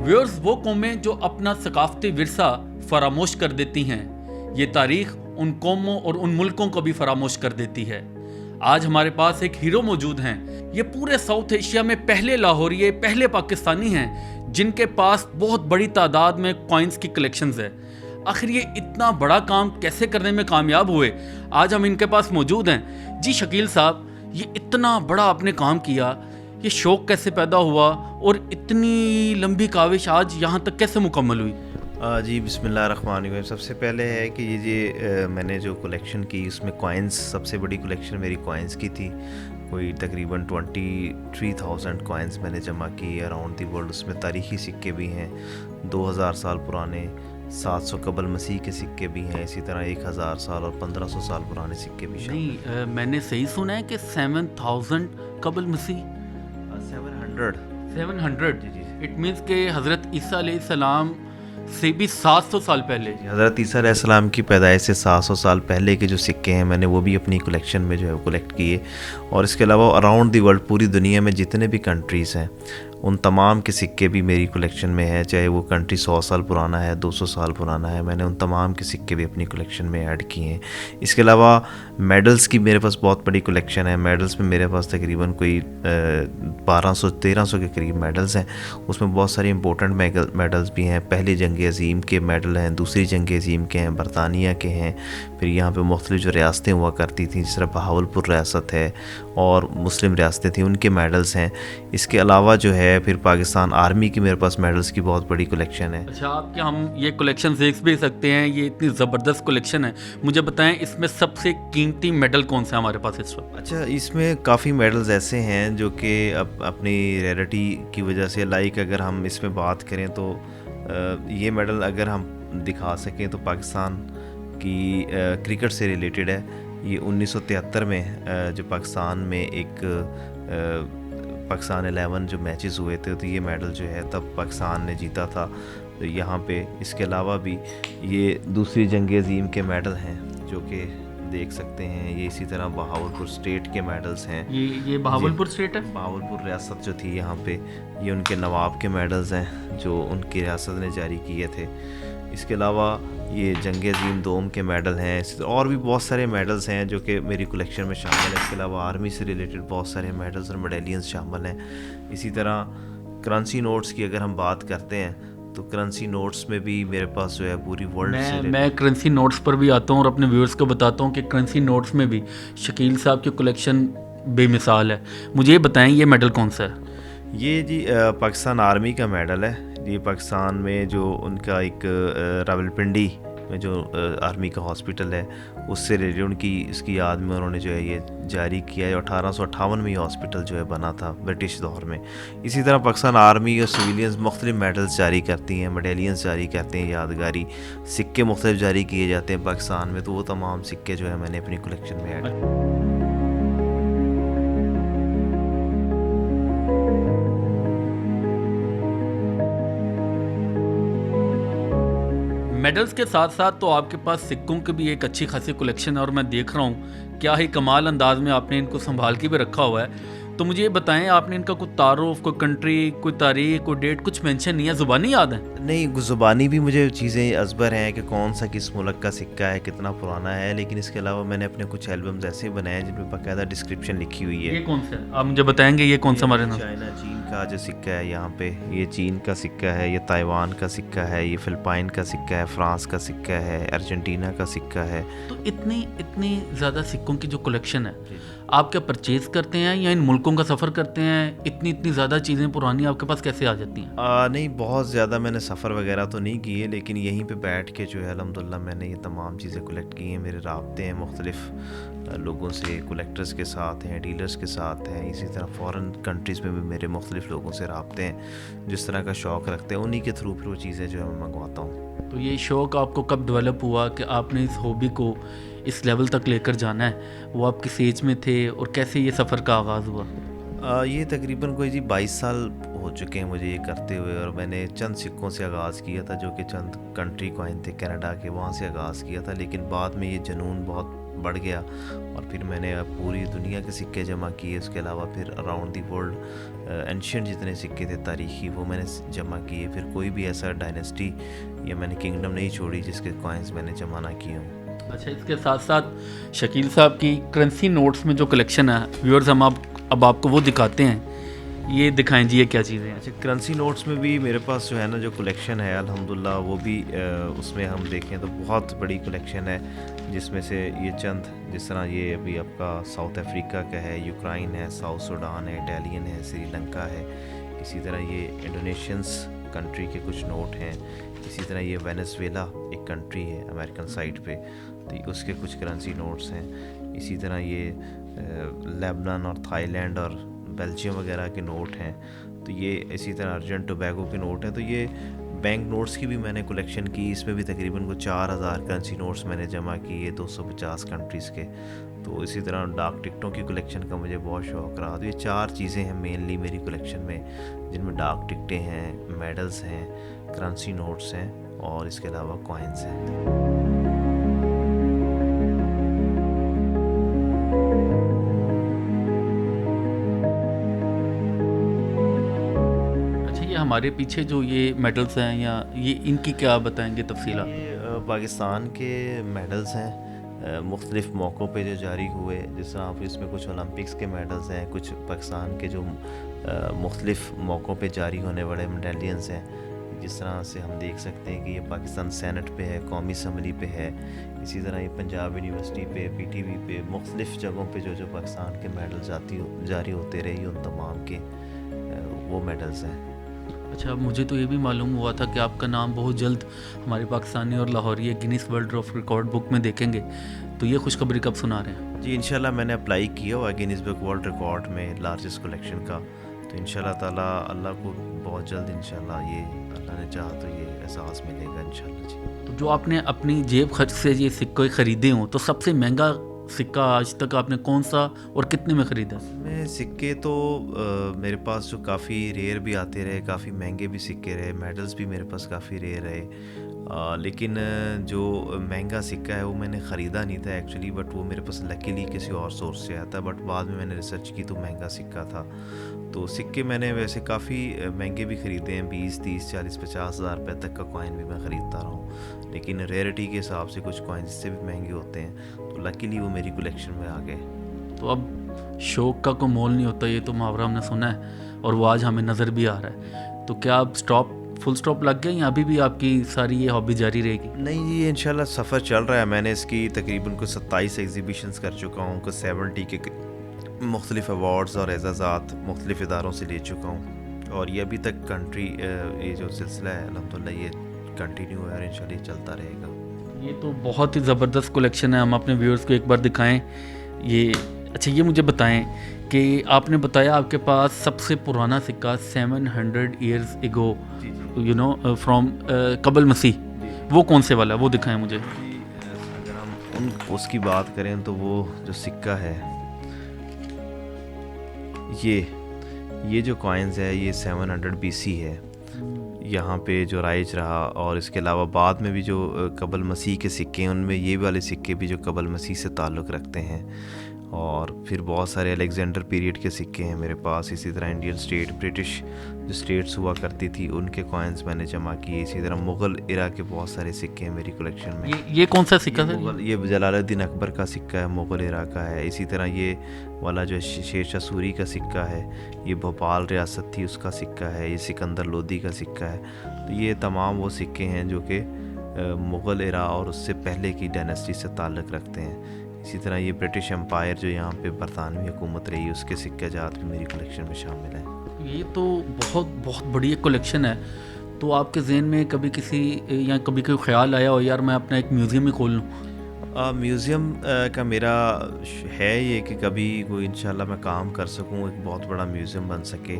Viewers, वो कौमें जो अपना सकाफती विरसा फरामोश कर देती हैं, ये तारीख उन कौमों और उन मुल्कों को भी फरामोश कर देती है। आज हमारे पास एक हीरो मौजूद हैं। ये पूरे साउथ एशिया में पहले लाहौरिये, पहले पाकिस्तानी हैं जिनके पास बहुत बड़ी तादाद में कॉइन्स की कलेक्शंस है। आखिर ये इतना बड़ा काम कैसे करने में कामयाब हुए, आज हम इनके पास मौजूद हैं। जी शकील साहब, ये इतना बड़ा आपने काम किया, ये शौक़ कैसे पैदा हुआ और इतनी लंबी काविश आज यहाँ तक कैसे मुकम्मल हुई? जी बिस्मिल्लाहिर्रहमानिर्रहीम। सबसे पहले है कि ये मैंने जो कलेक्शन की उसमें कॉइन्स, सबसे बड़ी कलेक्शन मेरी कॉइन्स की थी। कोई तकरीबन 23,000 कॉइन्स मैंने जमा की अराउंड दी वर्ल्ड। उसमें तारीख़ी सिक्के भी हैं 2000 साल पुराने, 700 कबल मसीह के सिक्के भी हैं, इसी तरह 1000 साल और 1500 साल पुराने सिक्के भी शामिल हैं। नहीं, मैंने सही सुना है कि 7000 कबल मसीह 700 जी। इट मीन्स के हज़रत ईसा अलैहिस्सलाम से भी 700 साल पहले। हज़रत ईसा अलैहिस्सलाम की पैदाइश से 700 साल पहले के जो सिक्के हैं मैंने वो भी अपनी कलेक्शन में जो है वो कलेक्ट किए। और इसके अलावा अराउंड दी वर्ल्ड, पूरी दुनिया में जितने भी कंट्रीज़ हैं उन तमाम के सिक्के भी मेरी कलेक्शन में है। चाहे वो कंट्री 100 साल पुराना है, 200 साल पुराना है, मैंने उन तमाम के सिक्के भी अपनी कलेक्शन में ऐड किए हैं। इसके अलावा मेडल्स की मेरे पास बहुत बड़ी कलेक्शन है। मेडल्स में मेरे पास तकरीबन कोई 1200-1300 के करीब मेडल्स हैं। उसमें बहुत सारे इंपॉर्टेंट मेडल्स भी हैं। पहली जंग अज़ीम के मेडल हैं, दूसरी जंग अज़ीम के हैं, बरतानिया के हैं। फिर यहाँ पे मुख्तलिफ जो रियासतें हुआ करती थी, जिस तरह बहावलपुर रियासत है और मुस्लिम रियासतें थी, उनके मेडल्स हैं। इसके अलावा जो है फिर पाकिस्तान आर्मी की मेरे पास मेडल्स की बहुत बड़ी कलेक्शन है। अच्छा, आप क्या हम ये कलेक्शन देख भी सकते हैं? ये इतनी ज़बरदस्त कलेक्शन है। मुझे बताएं, इसमें सबसे कीमती मेडल कौन सा है हमारे पास इस वक्त? अच्छा, इसमें काफ़ी मेडल्स ऐसे हैं जो कि अपनी रेयरिटी की वजह से, लाइक अगर हम इसमें बात करें तो ये मेडल अगर हम दिखा सकें तो पाकिस्तान की क्रिकेट से रिलेटेड है। ये 1973 में जो पाकिस्तान में एक पाकिस्तान 11 जो मैचेस हुए थे, तो ये मेडल जो है तब पाकिस्तान ने जीता था। तो यहाँ पे इसके अलावा भी ये दूसरी जंग अज़ीम के मेडल हैं जो कि देख सकते हैं। ये इसी तरह बहावलपुर स्टेट के मेडल्स हैं। ये बहावलपुर स्टेट है? बहावलपुर रियासत जो थी यहाँ पे, ये उनके नवाब के मेडल्स हैं जो उनकी रियासत ने जारी किए थे। इसके अलावा ये जंग अज़ीम दोम के मेडल हैं। और भी बहुत सारे मेडल्स हैं जो कि मेरी कलेक्शन में शामिल है। इसके अलावा आर्मी से रिलेटेड बहुत सारे मेडल्स और मेडेलियंस शामिल हैं। इसी तरह करेंसी नोट्स की अगर हम बात करते हैं तो करेंसी नोट्स में भी मेरे पास जो है पूरी वर्ल्ड से मैं करेंसी नोट्स पर भी आता हूँ और अपने व्यूअर्स को बताता हूँ कि करेंसी नोट्स में भी शकील साहब की कलेक्शन बेमिसाल है। मुझे ये बताएं, ये मेडल कौन सा है? ये जी पाकिस्तान आर्मी का मेडल है। ये पाकिस्तान में जो उनका एक रावलपिंडी में जो आर्मी का हॉस्पिटल है उससे रिलेटेड उनकी इसकी याद में उन्होंने जो है ये जारी किया है। 1858 में ये हॉस्पिटल जो है बना था ब्रिटिश दौर में। इसी तरह पाकिस्तान आर्मी और सिविलियंस मुख्तलिफ मेडल्स जारी करती हैं, मेडेलियंस जारी करते हैं, यादगारी सिक्के मुख्तलिफ जारी किए जाते हैं पाकिस्तान में। तो वो तमाम सिक्के जो है मैंने अपनी कलेक्शन में ऐड। मेडल्स के साथ साथ तो आपके पास सिक्कों की भी एक अच्छी खासी कलेक्शन है और मैं देख रहा हूँ क्या ही कमाल अंदाज में आपने इनको संभाल के भी रखा हुआ है। तो मुझे ये बताएं, आपने इनका कोई तारुफ, कोई कंट्री, कोई तारीख, कोई डेट कुछ मेंशन नहीं है? ज़ुबानी याद है? नहीं, ज़ुबानी भी मुझे चीज़ें अजबर हैं कि कौन सा किस मुल्क का सिक्का है, कितना पुराना है। लेकिन इसके अलावा मैंने अपने कुछ एल्बम्स ऐसे बनाए हैं जिनमें बाकायदा डिस्क्रिप्शन लिखी हुई है। ये कौन सा है, आप मुझे बताएंगे? ये कौन सा हमारे नाम? चाइना, चीन का जो सिक्का है यहाँ पे, ये चीन का सिक्का है, ये ताइवान का सिक्का है, ये फिलिपाइन का सिक्का है, फ्रांस का सिक्का है, अर्जेंटीना का सिक्का है। तो इतनी ज़्यादा सिक्कों की जो कलेक्शन है, आप क्या परचेज़ करते हैं या इन मुल्कों का सफ़र करते हैं? इतनी ज़्यादा चीज़ें पुरानी आपके पास कैसे आ जाती हैं? नहीं, बहुत ज़्यादा मैंने सफ़र वगैरह तो नहीं किए, लेकिन यहीं पे बैठ के जो है अल्हम्दुलिल्लाह मैंने ये तमाम चीज़ें कलेक्ट की हैं। मेरे राब्ते हैं मुख्तलिफ़ लोगों से, कलेक्टर्स के साथ हैं, डीलर्स के साथ हैं। इसी तरह फ़ॉरेन कंट्रीज़ में भी मेरे मुख्तलिफ़ लोगों से राब्ते हैं जिस तरह का शौक़ रखते हैं। उन्हीं के थ्रू फिर वो चीज़ें जो है मैं मंगवाता हूँ। तो ये शौक़ आपको कब डेवलप हुआ कि आपने इस हॉबी को इस लेवल तक लेकर जाना है? वो आप किस एज में थे और कैसे ये सफ़र का आगाज़ हुआ? ये तकरीबन कोई जी 22 साल हो चुके हैं मुझे ये करते हुए, और मैंने चंद सिक्कों से आगाज़ किया था जो कि चंद कंट्री कॉइन थे कनाडा के, वहाँ से आगाज़ किया था। लेकिन बाद में ये जुनून बहुत बढ़ गया और फिर मैंने अब पूरी दुनिया के सिक्के जमा किए। उसके अलावा फिर अराउंड दी वर्ल्ड एंशियंट जितने सिक्के थे तारीख़ी वो मैंने जमा किए। फिर कोई भी ऐसा डायनेस्टी या मैंने किंगडम नहीं छोड़ी जिसके कॉइन्स मैंने जमा ना किए हों। अच्छा, इसके साथ साथ शकील साहब की करेंसी नोट्स में जो कलेक्शन है, व्यूअर्स हम अब आपको वो दिखाते हैं। ये दिखाएं जी, ये क्या चीज़ें हैं? अच्छा, करेंसी नोट्स में भी मेरे पास जो है ना जो कलेक्शन है अल्हम्दुलिल्लाह, वो भी उसमें हम देखें तो बहुत बड़ी कलेक्शन है, जिसमें से ये चंद, जिस तरह ये अभी आपका साउथ अफ्रीका का है, यूक्रेन है, साउथ सूडान है, इटालियन है, श्रीलंका है। इसी तरह ये इंडोनेशियंस कंट्री के कुछ नोट हैं। इसी तरह ये वेनेजुएला एक कंट्री है अमेरिकन साइड पे, तो उसके कुछ करेंसी नोट्स हैं। इसी तरह ये लेबनान और थाईलैंड और बेल्जियम वगैरह के नोट हैं। तो ये इसी तरह अर्जेंट टोबैगो के नोट हैं। तो ये बैंक नोट्स की भी मैंने कलेक्शन की, इसमें भी तकरीबन को 4000 करेंसी नोट्स मैंने जमा किए 250 कंट्रीज़ के। तो इसी तरह डाक टिकटों की कलेक्शन का मुझे बहुत शौक़ रहा। तो ये 4 चीज़ें हैं मेनली मेरी कलेक्शन में, जिनमें डाक टिकटें हैं, मेडल्स हैं, करेंसी नोट्स हैं और इसके अलावा कॉइन्स हैं। हमारे पीछे जो ये मेडल्स हैं या ये इनकी क्या बताएंगे तफसीला? ये पाकिस्तान के मेडल्स हैं मुख्तलिफ़ मौक़ों पे जो जारी हुए। जैसे आप इसमें कुछ ओलंपिक्स के मेडल्स हैं, कुछ पाकिस्तान के जो मुख्तलिफ़ मौक़ों पे जारी होने वाले मेडलियंस हैं। जिस तरह से हम देख सकते हैं कि ये पाकिस्तान सेनेट पे है, कौमी असम्बली पे है। इसी तरह ये पंजाब यूनिवर्सिटी पे, PTV पे, मुख्तलिफ़ जगहों पे जो पाकिस्तान के मेडल्स जारी होते रहे, उन तमाम के वो मेडल्स हैं। अच्छा, मुझे तो ये भी मालूम हुआ था कि आपका नाम बहुत जल्द हमारे पाकिस्तानी और Lahori Guinness world of record book में देखेंगे, तो ये खुशखबरी कब सुना रहे हैं? जी इंशाल्लाह मैंने अप्लाई किया हुआ गिनीज बुक वर्ल्ड रिकॉर्ड में लार्जेस्ट कलेक्शन का। तो इंशाल्लाह ताला अल्लाह को बहुत जल्द इंशाल्लाह ये अल्लाह ने चाहा तो ये एहसास मिलेगा इंशाल्लाह जी। तो जो आपने अपनी जेब खर्च से ये सिक्के ख़रीदे हों, तो सबसे महंगा सिक्का आज तक आपने कौन सा और कितने में ख़रीदा? मैं सिक्के तो मेरे पास जो काफ़ी रेयर भी आते रहे, काफ़ी महंगे भी सिक्के रहे, मेडल्स भी मेरे पास काफ़ी रेयर रहे। लेकिन जो महंगा सिक्का है वो मैंने ख़रीदा नहीं था एक्चुअली, बट वो मेरे पास लकीली किसी और सोर्स से आता। बट बाद में मैंने रिसर्च की तो महंगा सिक्का था। तो सिक्के मैंने वैसे काफ़ी महंगे भी ख़रीदे हैं, 20, 30, 40, 50 हज़ार रुपये तक का कॉइन भी मैं ख़रीदता रहा हूँ। लेकिन रेयरिटी के हिसाब से कुछ कॉइन्स इससे भी महंगे होते हैं, तो लकीली वो मेरी कलेक्शन में आ गए। तो अब शौक़ का कोई मोल नहीं होता, ये तो मुहावरा हमने सुना है और वो आज हमें नज़र भी आ रहा है। तो क्या अब फुल स्टॉप लग गया या अभी भी आपकी सारी ये हॉबी जारी रहेगी? नहीं जी, इंशाल्लाह सफ़र चल रहा है। मैंने इसकी तकरीबन को 27 एग्जीबिशंस कर चुका हूँ, कुछ 70 के मुख्तलिफ अवार्ड्स और एजाज़ात मुख्तलिफ इदारों से ले चुका हूँ। और ये अभी तक कंट्री ये जो सिलसिला है अल्हम्दुलिल्लाह ये कंटिन्यू है और इंशाल्लाह ये चलता रहेगा। ये तो बहुत ही ज़बरदस्त कलेक्शन है, हम अपने व्यूअर्स को एक बार दिखाएं ये। अच्छा, ये मुझे बताएं कि आपने बताया आपके पास सबसे पुराना सिक्का 700 years ago you know from कबल मसीह, वो कौन से वाला, वो दिखाएं मुझे। अगर हम उसकी बात करें तो वो जो सिक्का है ये जो कॉइन्स है ये 700 BC है यहाँ पे जो राइज रहा। और इसके अलावा बाद में भी जो कबल मसीह के सिक्के हैं उनमें ये वाले सिक्के भी जो कबल मसीह से ताल्लुक़ रखते हैं। और फिर बहुत सारे अलेक्जेंडर पीरियड के सिक्के हैं मेरे पास। इसी तरह इंडियन स्टेट, ब्रिटिश जो स्टेट्स हुआ करती थी उनके कॉइन्स मैंने जमा किए। इसी तरह मुग़ल इरा के बहुत सारे सिक्के हैं मेरी कलेक्शन में। ये कौन सा सिक्का था? ये जलालुद्दीन अकबर का सिक्का है, मुग़ल इरा का है। इसी तरह ये वाला जो शेरशाह सूरी का सिक्का है, ये भोपाल रियासत थी उसका सिक्का है। ये सिकंदर लोदी का सिक्का है। तो ये तमाम वो सिक्के हैं जो कि मुग़ल इरा और उससे पहले की डायनेस्टी से ताल्लुक़ रखते हैं। इसी तरह ये ब्रिटिश एम्पायर जो यहाँ पे बरतानवी हुकूमत रही उसके सिक्के जात भी मेरी कलेक्शन में शामिल हैं। ये तो बहुत बहुत बड़ी एक कलेक्शन है। तो आपके जहन में कभी किसी या कभी कोई ख्याल आया हो यार मैं अपना एक म्यूज़ियम ही खोल लूँ? म्यूज़ियम का मेरा है ये कि कभी कोई इंशाल्लाह मैं काम कर सकूँ, एक बहुत बड़ा म्यूज़ियम बन सके।